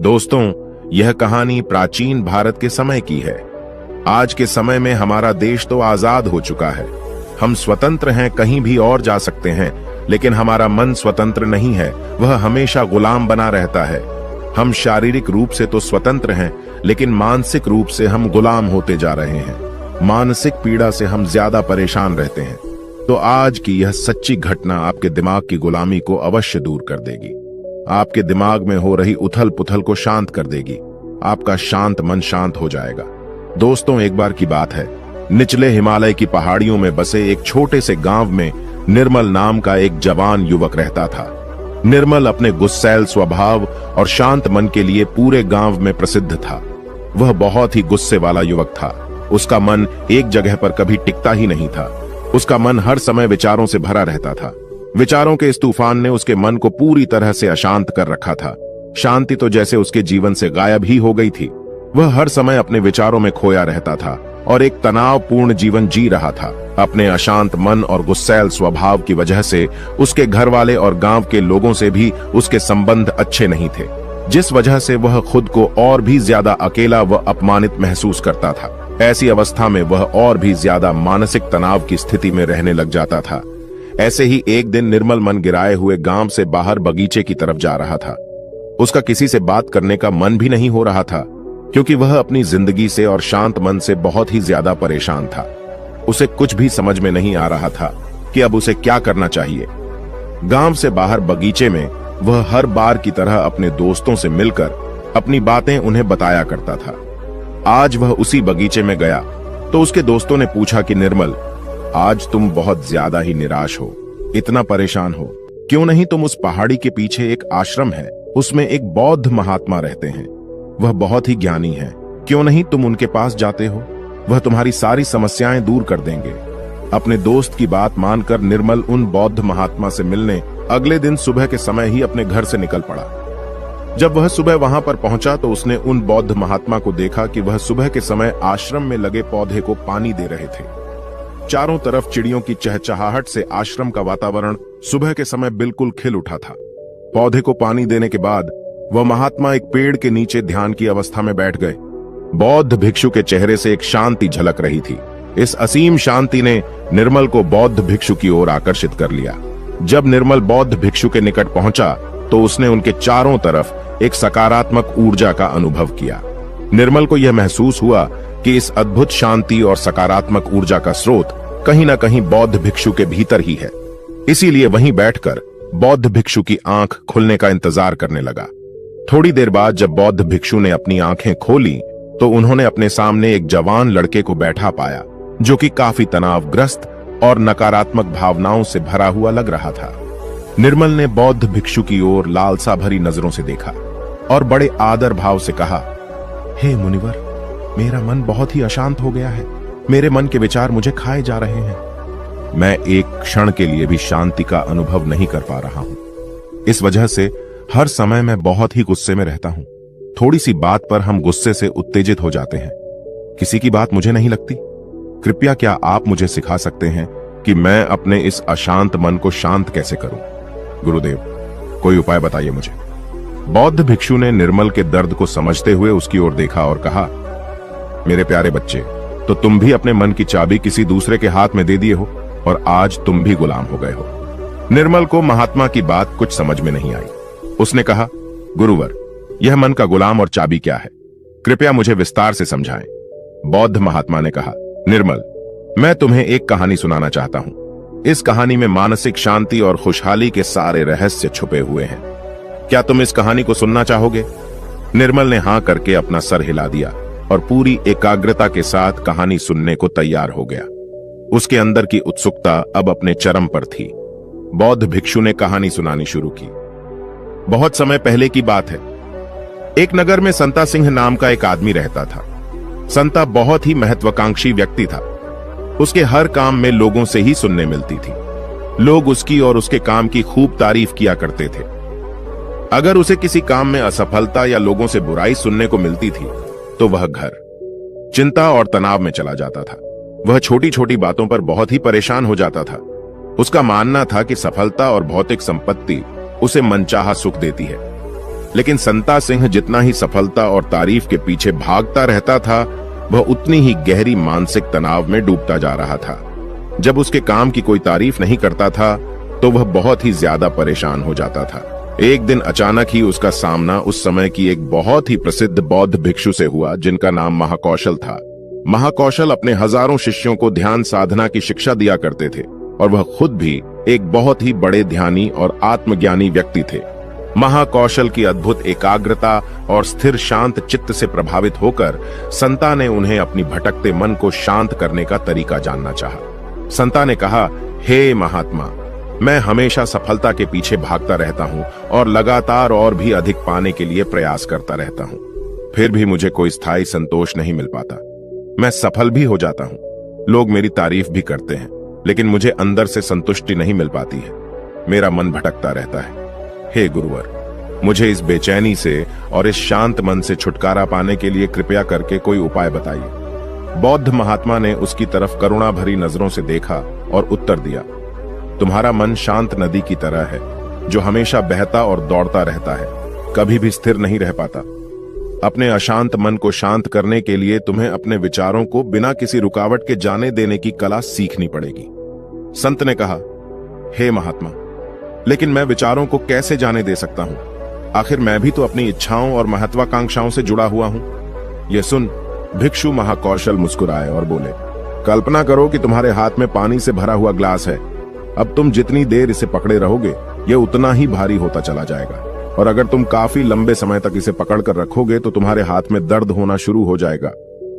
दोस्तों, यह कहानी प्राचीन भारत के समय की है। आज के समय में हमारा देश तो आजाद हो चुका है। हम स्वतंत्र हैं, कहीं भी और जा सकते हैं, लेकिन हमारा मन स्वतंत्र नहीं है, वह हमेशा गुलाम बना रहता है। हम शारीरिक रूप से तो स्वतंत्र हैं, लेकिन मानसिक रूप से हम गुलाम होते जा रहे हैं। मानसिक पीड़ा से हम ज्यादा परेशान रहते हैं। तो आज की यह सच्ची घटना आपके दिमाग की गुलामी को अवश्य दूर कर देगी। आपके दिमाग में हो रही उथल पुथल को शांत कर देगी। आपका शांत मन शांत हो जाएगा। दोस्तों, एक बार की बात है, निचले हिमालय की पहाड़ियों में बसे एक छोटे से गांव में निर्मल नाम का एक जवान युवक रहता था। निर्मल अपने गुस्सैल स्वभाव और शांत मन के लिए पूरे गांव में प्रसिद्ध था। वह बहुत ही गुस्से वाला युवक था। उसका मन एक जगह पर कभी टिकता ही नहीं था। उसका मन हर समय विचारों से भरा रहता था। विचारों के इस तूफान ने उसके मन को पूरी तरह से अशांत कर रखा था। शांति तो जैसे उसके जीवन से गायब ही हो गई थी। वह हर समय अपने विचारों में खोया रहता था और एक तनावपूर्ण जीवन जी रहा था। अपने अशांत मन और गुस्सैल स्वभाव की वजह से उसके घर वाले और गांव के लोगों से भी उसके संबंध अच्छे नहीं थे, जिस वजह से वह खुद को और भी ज्यादा अकेला व अपमानित महसूस करता था। ऐसी अवस्था में वह और भी ज्यादा मानसिक तनाव की स्थिति में रहने लग जाता था। ऐसे ही एक दिन निर्मल मन गिराए हुए गांव से बाहर बगीचे की तरफ जा रहा था। उसका किसी से बात करने का मन भी नहीं हो रहा था, क्योंकि वह अपनी जिंदगी से और शांत मन से बहुत ही ज्यादा परेशान था। उसे कुछ भी समझ में नहीं आ रहा था कि अब उसे क्या करना चाहिए। गांव से बाहर बगीचे में वह हर बार की तरह अपने दोस्तों से मिलकर अपनी बातें उन्हें बताया करता था। आज वह उसी बगीचे में गया तो उसके दोस्तों ने पूछा कि निर्मल, आज तुम बहुत ज्यादा ही निराश हो, इतना परेशान हो। क्यों नहीं तुम उस पहाड़ी के पीछे एक आश्रम है, उसमें एक बौद्ध महात्मा रहते हैं, वह बहुत ही ज्ञानी है। क्यों नहीं तुम उनके पास जाते हो, वह तुम्हारी सारी समस्याएं दूर कर देंगे। अपने दोस्त की बात मानकर निर्मल उन बौद्ध महात्मा से मिलने अगले दिन सुबह के समय ही अपने घर से निकल पड़ा। जब वह सुबह वहां पर पहुंचा तो उसने उन बौद्ध महात्मा को देखा कि वह सुबह के समय आश्रम में लगे पौधे को पानी दे रहे थे। चारों तरफ चिड़ियों की चहचहाहट से आश्रम का वातावरण सुबह के समय बिल्कुल खिल उठा था। पौधे को पानी देने के बाद वह महात्मा एक पेड़ के नीचे ध्यान की अवस्था में बैठ गए। बौद्ध भिक्षु के चेहरे से एक शांति झलक रही थी। इस असीम शांति ने निर्मल को बौद्ध भिक्षु की ओर आकर्षित कर लिया। जब निर्मल बौद्ध भिक्षु के निकट पहुंचा तो उसने उनके चारों तरफ एक सकारात्मक ऊर्जा का अनुभव किया। निर्मल को यह महसूस हुआ कि इस अद्भुत शांति और सकारात्मक ऊर्जा का स्रोत कहीं न कहीं बौद्ध भिक्षु के भीतर ही है। इसीलिए वहीं बैठकर बौद्ध भिक्षु की आंख खुलने का इंतजार करने लगा। थोड़ी देर बाद जब बौद्ध भिक्षु ने अपनी आंखें खोली तो उन्होंने अपने सामने एक जवान लड़के को बैठा पाया, जो कि काफी तनावग्रस्त और नकारात्मक भावनाओं से भरा हुआ लग रहा था। निर्मल ने बौद्ध भिक्षु की ओर लालसा भरी नजरों से देखा और बड़े आदर भाव से कहा, हे मुनिवर, मेरा मन बहुत ही अशांत हो गया है। मेरे मन के विचार मुझे खाए जा रहे हैं। मैं एक क्षण के लिए भी शांति का अनुभव नहीं कर पा रहा हूं। इस वजह से हर समय मैं बहुत ही गुस्से में रहता हूं। थोड़ी सी बात पर हम गुस्से से उत्तेजित हो जाते हैं। किसी की बात मुझे नहीं लगती। कृपया क्या आप मुझे सिखा सकते हैं कि मैं अपने इस अशांत मन को शांत कैसे करूं? गुरुदेव, कोई उपाय बताइए मुझे। बौद्ध भिक्षु ने निर्मल के दर्द को समझते हुए उसकी ओर देखा और कहा, मेरे प्यारे बच्चे, तो तुम भी अपने मन की चाबी किसी दूसरे के हाथ में दे दिए हो और आज तुम भी गुलाम हो गए हो। निर्मल को महात्मा की बात कुछ समझ में नहीं आई। उसने कहा, गुरुवर, यह मन का गुलाम और चाबी क्या है? कृपया मुझे विस्तार से समझाएं। बौद्ध महात्मा ने कहा, निर्मल, मैं तुम्हें एक कहानी सुनाना चाहता हूं। इस कहानी में मानसिक शांति और खुशहाली के सारे रहस्य छुपे हुए हैं। क्या तुम इस कहानी को सुनना चाहोगे? निर्मल ने हां करके अपना सर हिला दिया और पूरी एकाग्रता के साथ कहानी सुनने को तैयार हो गया। उसके अंदर की उत्सुकता अब अपने चरम पर थी। बौद्ध भिक्षु ने कहानी सुनानी शुरू की। बहुत समय पहले की बात है। एक नगर में संता सिंह नाम का एक आदमी रहता था। संता बहुत ही महत्वाकांक्षी व्यक्ति था। उसके हर काम में लोगों से ही सुनने मिलती थी। लोग उसकी और उसके काम की खूब तारीफ किया करते थे। अगर उसे किसी काम में असफलता या लोगों से बुराई सुनने को मिलती थी तो वह घर चिंता और तनाव में चला जाता था। वह छोटी छोटी बातों पर बहुत ही परेशान हो जाता था। उसका मानना था कि सफलता और भौतिक संपत्ति उसे मनचाहा सुख देती है, लेकिन संता सिंह जितना ही सफलता और तारीफ के पीछे भागता रहता था, वह उतनी ही गहरी मानसिक तनाव में डूबता जा रहा था। जब उसके काम की कोई तारीफ नहीं करता था तो वह बहुत ही ज्यादा परेशान हो जाता था। एक दिन अचानक ही उसका सामना उस समय की एक बहुत ही प्रसिद्ध बौद्ध भिक्षु से हुआ, जिनका नाम महाकौशल था। महाकौशल अपने हजारों शिष्यों को ध्यान साधना की शिक्षा दिया करते थे और वह खुद भी एक बहुत ही बड़े ध्यानी और आत्मज्ञानी व्यक्ति थे। महाकौशल की अद्भुत एकाग्रता और स्थिर शांत चित्त से प्रभावित होकर संता ने उन्हें अपनी भटकते मन को शांत करने का तरीका जानना चाहा। संता ने कहा, हे महात्मा, मैं हमेशा सफलता के पीछे भागता रहता हूँ और लगातार और भी अधिक पाने के लिए प्रयास करता रहता हूँ, फिर भी मुझे कोई स्थायी संतोष नहीं मिल पाता। मैं सफल भी हो जाता हूँ, लोग मेरी तारीफ भी करते हैं, लेकिन मुझे अंदर से संतुष्टि नहीं मिल पाती है। मेरा मन भटकता रहता है। हे गुरुवर, मुझे इस बेचैनी से और इस शांत मन से छुटकारा पाने के लिए कृपया करके कोई उपाय बताइए। बौद्ध महात्मा ने उसकी तरफ करुणा भरी नजरों से देखा और उत्तर दिया, तुम्हारा मन शांत नदी की तरह है, जो हमेशा बहता और दौड़ता रहता है, कभी भी स्थिर नहीं रह पाता। अपने अशांत मन को शांत करने के लिए तुम्हें अपने विचारों को बिना किसी रुकावट के जाने देने की कला सीखनी पड़ेगी। संत ने कहा, हे महात्मा, लेकिन मैं विचारों को कैसे जाने दे सकता हूं? आखिर मैं भी तो अपनी इच्छाओं और महत्वाकांक्षाओं से जुड़ा हुआ हूं। यह सुन भिक्षु महाकौशल मुस्कुराए और बोले, कल्पना करो कि तुम्हारे हाथ में पानी से भरा हुआ ग्लास है। अब तुम जितनी देर इसे पकड़े रहोगे, यह उतना ही भारी होता चला जाएगा, और अगर तुम काफी लंबे समय तक इसे पकड़कर रखोगे तो तुम्हारे हाथ में दर्द होना शुरू हो जाएगा।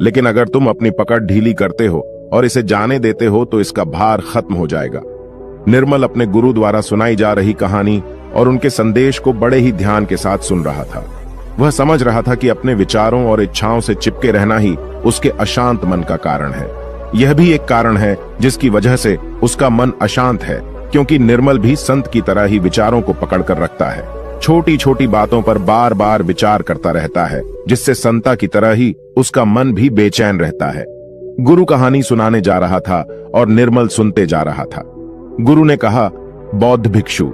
लेकिन अगर तुम अपनी पकड़ ढीली करते हो और इसे जाने देते हो तो इसका भार खत्म हो जाएगा। निर्मल अपने गुरु द्वारा सुनाई जा रही कहानी और उनके संदेश को बड़े ही ध्यान के साथ सुन रहा था। वह समझ रहा था कि अपने विचारों और इच्छाओं से चिपके रहना ही उसके अशांत मन का कारण है। यह भी एक कारण है जिसकी वजह से उसका मन अशांत है, क्योंकि निर्मल भी संत की तरह ही विचारों को पकड़कर रखता है। छोटी छोटी बातों पर बार बार विचार करता रहता है, जिससे संता की तरह ही उसका मन भी बेचैन रहता है। गुरु कहानी सुनाने जा रहा था और निर्मल सुनते जा रहा था। गुरु ने कहा, बौद्ध भिक्षु।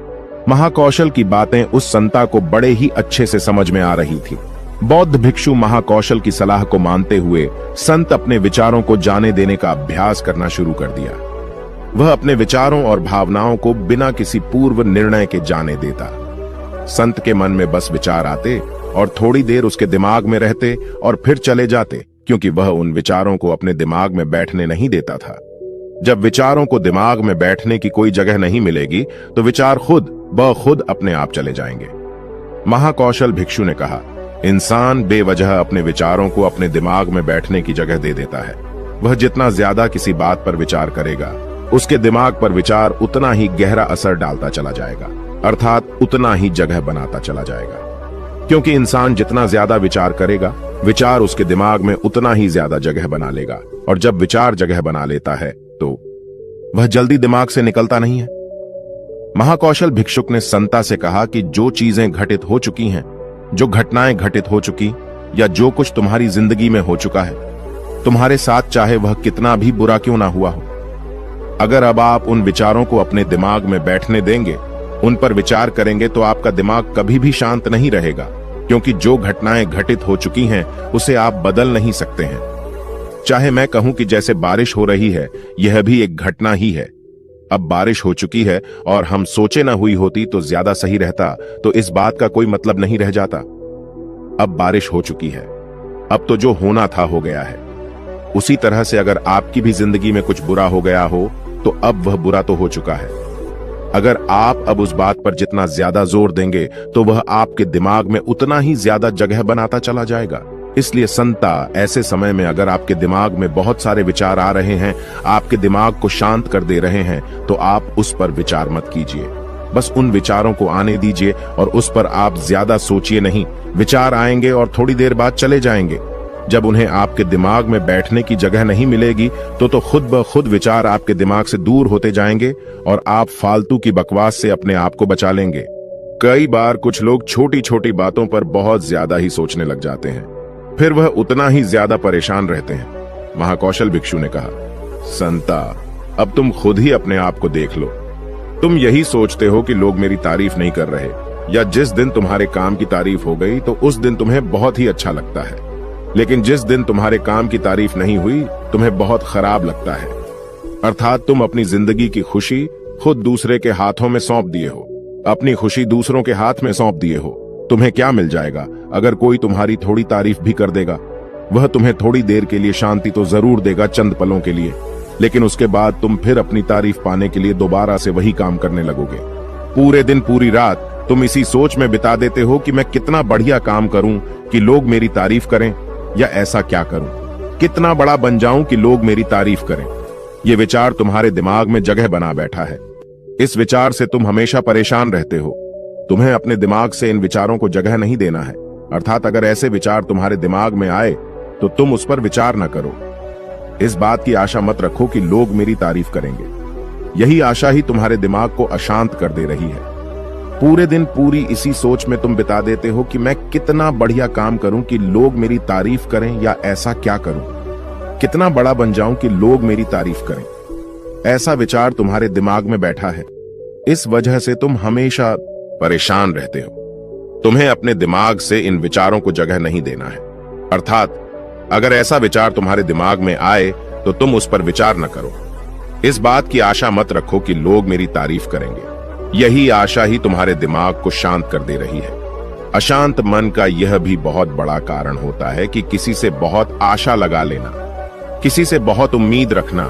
महाकौशल की बातें उस संता को बड़े ही अच्छे से समझ में आ रही थी। बौद्ध भिक्षु महाकौशल की सलाह को मानते हुए संत अपने विचारों को जाने देने का अभ्यास करना शुरू कर दिया। वह अपने विचारों और भावनाओं को बिना किसी पूर्व निर्णय के जाने देता। संत के मन में बस विचार आते और थोड़ी देर उसके दिमाग में रहते और फिर चले जाते, क्योंकि वह उन विचारों को अपने दिमाग में बैठने नहीं देता था। जब विचारों को दिमाग में बैठने की कोई जगह नहीं मिलेगी तो विचार खुद ब खुद अपने आप चले जाएंगे। महाकौशल भिक्षु ने कहा, इंसान बेवजह अपने विचारों को अपने दिमाग में बैठने की जगह दे देता है। वह जितना ज्यादा किसी बात पर विचार करेगा, उसके दिमाग पर विचार उतना ही गहरा असर डालता चला जाएगा, अर्थात उतना ही जगह बनाता चला जाएगा। क्योंकि इंसान जितना ज्यादा विचार करेगा, विचार उसके दिमाग में उतना ही ज्यादा जगह बना लेगा, और जब विचार जगह बना लेता है तो वह जल्दी दिमाग से निकलता नहीं है। महाकौशल भिक्षुक ने संता से कहा कि जो चीजें घटित हो चुकी हैं, जो घटनाएं घटित हो चुकी, या जो कुछ तुम्हारी जिंदगी में हो चुका है, तुम्हारे साथ चाहे वह कितना भी बुरा क्यों ना हुआ हो, अगर अब आप उन विचारों को अपने दिमाग में बैठने देंगे, उन पर विचार करेंगे, तो आपका दिमाग कभी भी शांत नहीं रहेगा, क्योंकि जो घटनाएं घटित हो चुकी हैं उसे आप बदल नहीं सकते हैं। चाहे मैं कहूं कि जैसे बारिश हो रही है, यह भी एक घटना ही है। अब बारिश हो चुकी है और हम सोचे न हुई होती तो ज्यादा सही रहता, तो इस बात का कोई मतलब नहीं रह जाता। अब बारिश हो चुकी है, अब तो जो होना था हो गया है। उसी तरह से अगर आपकी भी जिंदगी में कुछ बुरा हो गया हो तो अब वह बुरा तो हो चुका है। अगर आप अब उस बात पर जितना ज्यादा जोर देंगे तो वह आपके दिमाग में उतना ही ज्यादा जगह बनाता चला जाएगा। इसलिए संता, ऐसे समय में अगर आपके दिमाग में बहुत सारे विचार आ रहे हैं, आपके दिमाग को शांत कर दे रहे हैं, तो आप उस पर विचार मत कीजिए। बस उन विचारों को आने दीजिए और उस पर आप ज्यादा सोचिए नहीं। विचार आएंगे और थोड़ी देर बाद चले जाएंगे। जब उन्हें आपके दिमाग में बैठने की जगह नहीं मिलेगी तो खुद ब खुद विचार आपके दिमाग से दूर होते जाएंगे और आप फालतू की बकवास से अपने आप को बचा लेंगे। कई बार कुछ लोग छोटी छोटी बातों पर बहुत ज्यादा ही सोचने लग जाते हैं, फिर वह उतना ही ज्यादा परेशान रहते हैं। महाकौशल भिक्षु ने कहा, संता, अब तुम खुद ही अपने आप को देख लो। तुम यही सोचते हो कि लोग मेरी तारीफ नहीं कर रहे, या जिस दिन तुम्हारे काम की तारीफ हो गई तो उस दिन तुम्हें बहुत ही अच्छा लगता है, लेकिन जिस दिन तुम्हारे काम की तारीफ नहीं हुई तुम्हें बहुत खराब लगता है। अर्थात तुम अपनी जिंदगी की खुशी खुद दूसरे के हाथों में सौंप दिए हो, अपनी खुशी दूसरों के हाथ में सौंप दिए हो। तुम्हें क्या मिल जाएगा अगर कोई तुम्हारी थोड़ी तारीफ भी कर देगा? वह तुम्हें थोड़ी देर के लिए शांति तो जरूर देगा, चंद पलों के लिए, लेकिन उसके बाद तुम फिर अपनी तारीफ पाने के लिए दोबारा से वही काम करने लगोगे। पूरे दिन पूरी रात तुम इसी सोच में बिता देते हो कि मैं कितना बढ़िया काम करूं कि लोग मेरी तारीफ करें, या ऐसा क्या करूं, कितना बड़ा बन जाऊं कि लोग मेरी तारीफ करें। ये विचार तुम्हारे दिमाग में जगह बना बैठा है। इस विचार से तुम हमेशा परेशान रहते हो। तुम्हें अपने दिमाग से इन विचारों को जगह नहीं देना है। अर्थात अगर ऐसे विचार तुम्हारे दिमाग में आए तो तुम उस पर विचार न करो। इस बात की आशा मत रखो कि लोग मेरी तारीफ करेंगे। यही आशा ही तुम्हारे दिमाग को अशांत कर दे रही है। पूरे दिन पूरी इसी सोच में तुम बिता देते हो कि मैं कितना बढ़िया काम करूं कि लोग मेरी तारीफ करें, या ऐसा क्या करूं, कितना बड़ा बन जाऊं कि लोग मेरी तारीफ करें। ऐसा विचार तुम्हारे दिमाग में बैठा है। इस वजह से तुम हमेशा परेशान रहते हो। तुम्हें अपने दिमाग से इन विचारों को जगह नहीं देना है। अर्थात अगर ऐसा विचार तुम्हारे दिमाग में आए तो तुम उस पर विचार न करो। इस बात की आशा मत रखो कि लोग मेरी तारीफ करेंगे। यही आशा ही तुम्हारे दिमाग को शांत कर दे रही है। अशांत मन का यह भी बहुत बड़ा कारण होता है कि किसी से बहुत आशा लगा लेना, किसी से बहुत उम्मीद रखना,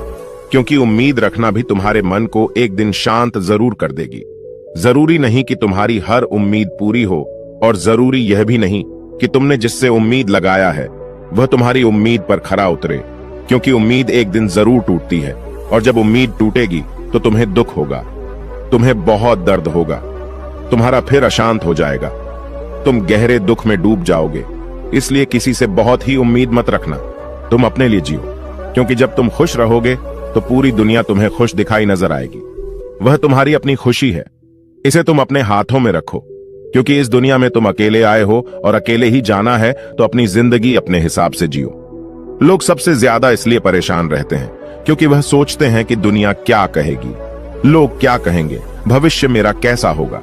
क्योंकि उम्मीद रखना भी तुम्हारे मन को एक दिन शांत जरूर कर देगी। जरूरी नहीं कि तुम्हारी हर उम्मीद पूरी हो, और जरूरी यह भी नहीं कि तुमने जिससे उम्मीद लगाया है वह तुम्हारी उम्मीद पर खरा उतरे, क्योंकि उम्मीद एक दिन जरूर टूटती है, और जब उम्मीद टूटेगी तो तुम्हें दुख होगा, तुम्हें बहुत दर्द होगा, तुम्हारा फिर अशांत हो जाएगा, तुम गहरे दुख में डूब जाओगे। इसलिए किसी से बहुत ही उम्मीद मत रखना। तुम अपने लिए जियो, क्योंकि जब तुम खुश रहोगे तो पूरी दुनिया तुम्हें खुश दिखाई नजर आएगी। वह तुम्हारी अपनी खुशी है, इसे तुम अपने हाथों में रखो, क्योंकि इस दुनिया में तुम अकेले आए हो और अकेले ही जाना है, तो अपनी जिंदगी अपने हिसाब से जियो। लोग सबसे ज्यादा इसलिए परेशान रहते हैं क्योंकि वह सोचते हैं कि दुनिया क्या कहेगी, लोग क्या कहेंगे, भविष्य मेरा कैसा होगा,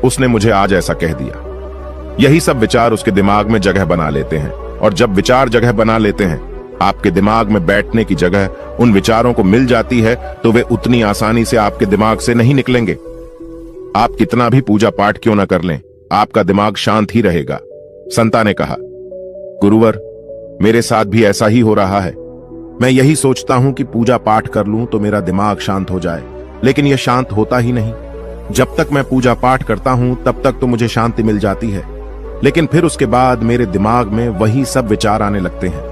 उसने मुझे आज ऐसा कह दिया। यही सब विचार उसके दिमाग में जगह बना लेते हैं, और जब विचार जगह बना लेते हैं, आपके दिमाग में बैठने की जगह उन विचारों को मिल जाती है, तो वे उतनी आसानी से आपके दिमाग से नहीं निकलेंगे। आप कितना भी पूजा पाठ क्यों न कर लें, आपका दिमाग शांत ही रहेगा। संता ने कहा, गुरुवर, मेरे साथ भी ऐसा ही हो रहा है। मैं यही सोचता हूं कि पूजा पाठ कर लूं तो मेरा दिमाग शांत हो जाए, लेकिन यह शांत होता ही नहीं। जब तक मैं पूजा पाठ करता हूं तब तक तो मुझे शांति मिल जाती है, लेकिन फिर उसके बाद मेरे दिमाग में वही सब विचार आने लगते हैं।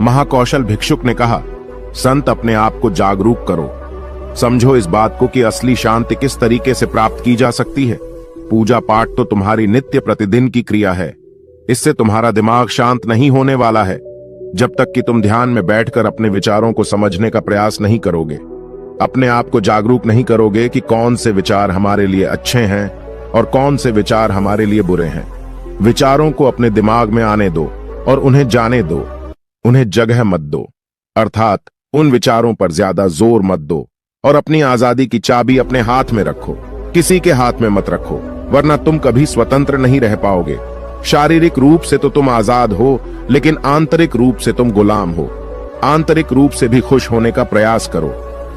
महाकौशल भिक्षुक ने कहा, संत, अपने आप को जागरूक करो, समझो इस बात को कि असली शांति किस तरीके से प्राप्त की जा सकती है। पूजा पाठ तो तुम्हारी नित्य प्रतिदिन की क्रिया है, इससे तुम्हारा दिमाग शांत नहीं होने वाला है जब तक कि तुम ध्यान में बैठकर अपने विचारों को समझने का प्रयास नहीं करोगे, अपने आप को जागरूक नहीं करोगे कि कौन से विचार हमारे लिए अच्छे हैं और कौन से विचार हमारे लिए बुरे हैं। विचारों को अपने दिमाग में आने दो और उन्हें जाने दो, उन्हें जगह मत दो। अर्थात उन विचारों पर ज्यादा जोर मत दो, और अपनी आजादी की चाबी अपने हाथ में रखो, किसी के हाथ में मत रखो, वरना तुम कभी स्वतंत्र नहीं रह पाओगे। शारीरिक रूप से तो तुम आजाद हो, लेकिन आंतरिक रूप से तुम गुलाम हो। आंतरिक रूप से भी खुश होने का प्रयास करो,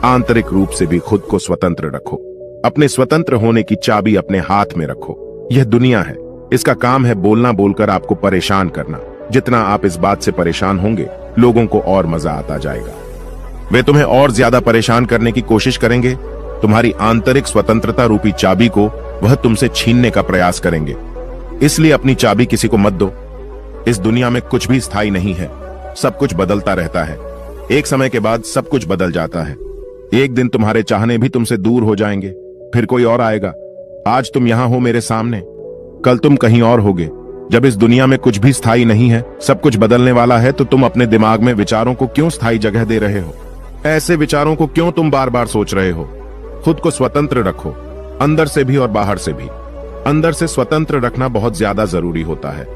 आंतरिक रूप से भी खुद को स्वतंत्र रखो। अपने स्वतंत्र होने की चाबी अपने हाथ में रखो। यह दुनिया है, इसका काम है बोलना बोलकर आपको परेशान करना। जितना आप इस बात से परेशान होंगे, लोगों को और मजा आता जाएगा। वे तुम्हें और ज्यादा परेशान करने की कोशिश करेंगे। तुम्हारी आंतरिक स्वतंत्रता रूपी चाबी को वह तुमसे छीनने का प्रयास करेंगे। इसलिए अपनी चाबी किसी को मत दो। इस दुनिया में कुछ भी स्थायी नहीं है, सब कुछ बदलता रहता है। एक समय के बाद सब कुछ बदल जाता है। एक दिन तुम्हारे चाहने भी तुमसे दूर हो जाएंगे, फिर कोई और आएगा। आज तुम यहां हो मेरे सामने, कल तुम कहीं और होगे। जब इस दुनिया में कुछ भी स्थायी नहीं है, सब कुछ बदलने वाला है, तो तुम अपने दिमाग में विचारों को क्यों स्थायी जगह दे रहे हो? ऐसे विचारों को क्यों तुम बार बार सोच रहे हो? खुद को स्वतंत्र रखो, अंदर से भी और बाहर से भी। अंदर से स्वतंत्र रखना बहुत ज्यादा जरूरी होता है।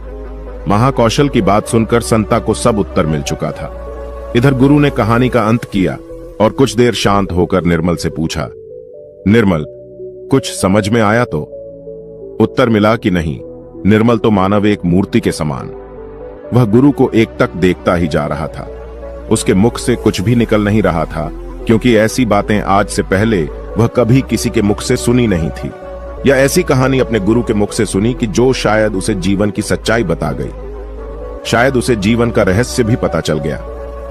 महाकौशल की बात सुनकर संता को सब उत्तर मिल चुका था। इधर गुरु ने कहानी का अंत किया और कुछ देर शांत होकर निर्मल से पूछा, निर्मल, कुछ समझ में आया तो? उत्तर मिला कि नहीं, निर्मल तो मानव एक मूर्ति के समान। वह गुरु को एकटक देखता ही जा रहा था। उसके मुख से कुछ भी निकल नहीं रहा था, क्योंकि ऐसी बातें आज से पहले वह कभी किसी के मुख से सुनी नहीं थी, या ऐसी कहानी अपने गुरु के मुख से सुनी कि जो शायद उसे जीवन की सच्चाई बता गई। शायद उसे जीवन का रहस्य भी पता चल गया।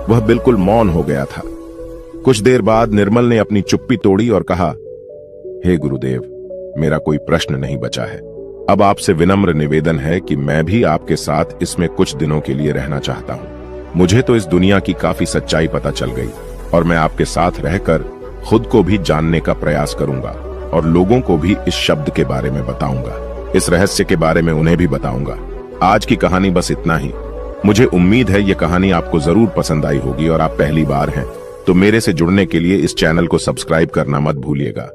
वह बिल्कुल मौन हो गया था। कुछ देर बाद निर्मल ने अपनी चुप्पी तोड़ी और कहा, हे गुरुदेव, मेरा कोई प्रश्न नहीं बचा है। अब आपसे विनम्र निवेदन है कि मैं भी आपके साथ इसमें कुछ दिनों के लिए रहना चाहता हूं। मुझे तो इस दुनिया की काफी सच्चाई पता चल गई और मैं आपके साथ रहकर खुद को भी जानने का प्रयास करूंगा और लोगों को भी इस शब्द के बारे में बताऊंगा, इस रहस्य के बारे में उन्हें भी बताऊंगा। आज की कहानी बस इतना ही। मुझे उम्मीद है ये कहानी आपको जरूर पसंद आई होगी और आप पहली बार हैं तो मेरे से जुड़ने के लिए इस चैनल को सब्सक्राइब करना मत भूलिएगा।